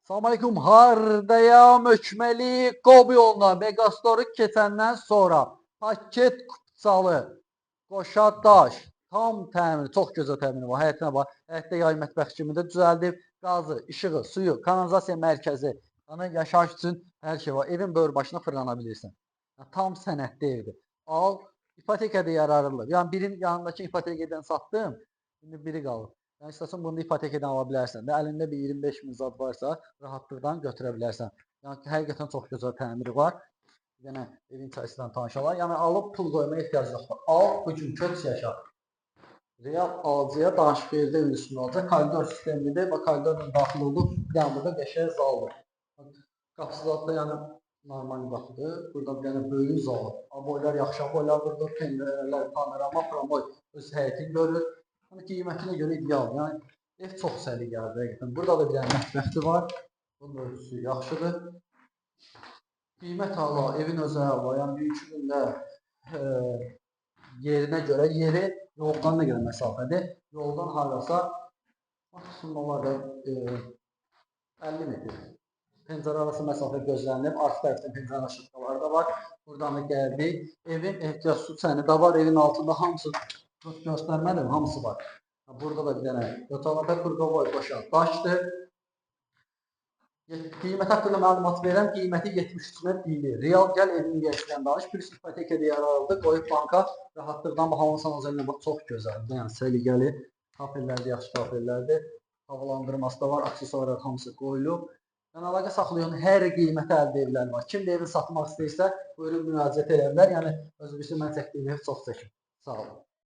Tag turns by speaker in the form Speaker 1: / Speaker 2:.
Speaker 1: Selamünaleyküm. Hardayam Ökmeli Qob yoluna Megastoru keçəndən sonra paket kupçalı qoşa daş tam təmiri, çox gözəl təmiri var. Həyətinə bax, həyətdə yay mətbəx kimi də düzəldib. Qazı, işığı, suyu, kanalizasiya mərkəzi, yəni yaşayış üçün hər şey var. Evin böyür başına fırlana bilirsən. Yəni, tam sənədli evdir. Al, ipotekada yararlıdır. Yəni birinin yanındakı ipotekadan satdım, indi biri qalır. Yəni istəsən bunu da ipotekadan ala bilərsən də. Əlində bir 25 min zad varsa, rahatlıqdan götürə bilərsən. Yəni həqiqətən çox gözəl təmiri var. Yəni evin içərisindən tanış olar. Yəni alıb pul qoymaya ehtiyac yoxdur. Al, bu gün köç yaşa. Real alıcıya danışıq yerdə evin üstündə olacaq. Koridor sistemidir. Bax koridorla daxil olub, yəni burada qəşəng zaldır. Qapısı da yəni normal qapıdır. Burada bir dənə böyük zal var. Aboylar yaxşı aboylardırdır. Pəncərələr, panorama, promoy öz həyətini görür. Yəni qiymətinə görə ideal. Yəni ev çox səliqəlidir həqiqətən. Burada da bir dənə mətbəxi var. Bunun ölçüsü yaxşıdır. Qiymət hala, evin özəli var. Yəni bir 2 gündə yerinə görə, yeri yoldan nə qədər məsafədir. Yoldan harasa maksimum olar da 50 metr. Pəncərə arası məsafə gözlənilib. Arxa tərəfdən pəncərə aşıqları da var. Buradan da gəldik. Evin ehtiyac su çəni də var. Evin altında hamısı göstərmədim, hamısı var. Burada da bir dənə otaqda kurqovoy boşa daşdır. Qiymət haqqında məlumat verirəm. Qiyməti 73-nə deyilir. Real gəl evini gətirən danış. Plus ipotekada yararlıdır. Qoyub banka rahatlıqdan bax sanacaqla bax çox gözəldir. Yəni səliqəli kafellərdir, yaxşı kafellərdir. Havalandırması da var, aksesuarlar hamısı qoyulub. Yəni əlaqə saxlayan hər qiymətə əldə edə var. Kim də evi satmaq istəyirsə, buyurun müraciət edə bilər. Yəni özü bilsin mən çəkdiyim ev çox çəkim. Sağ olun.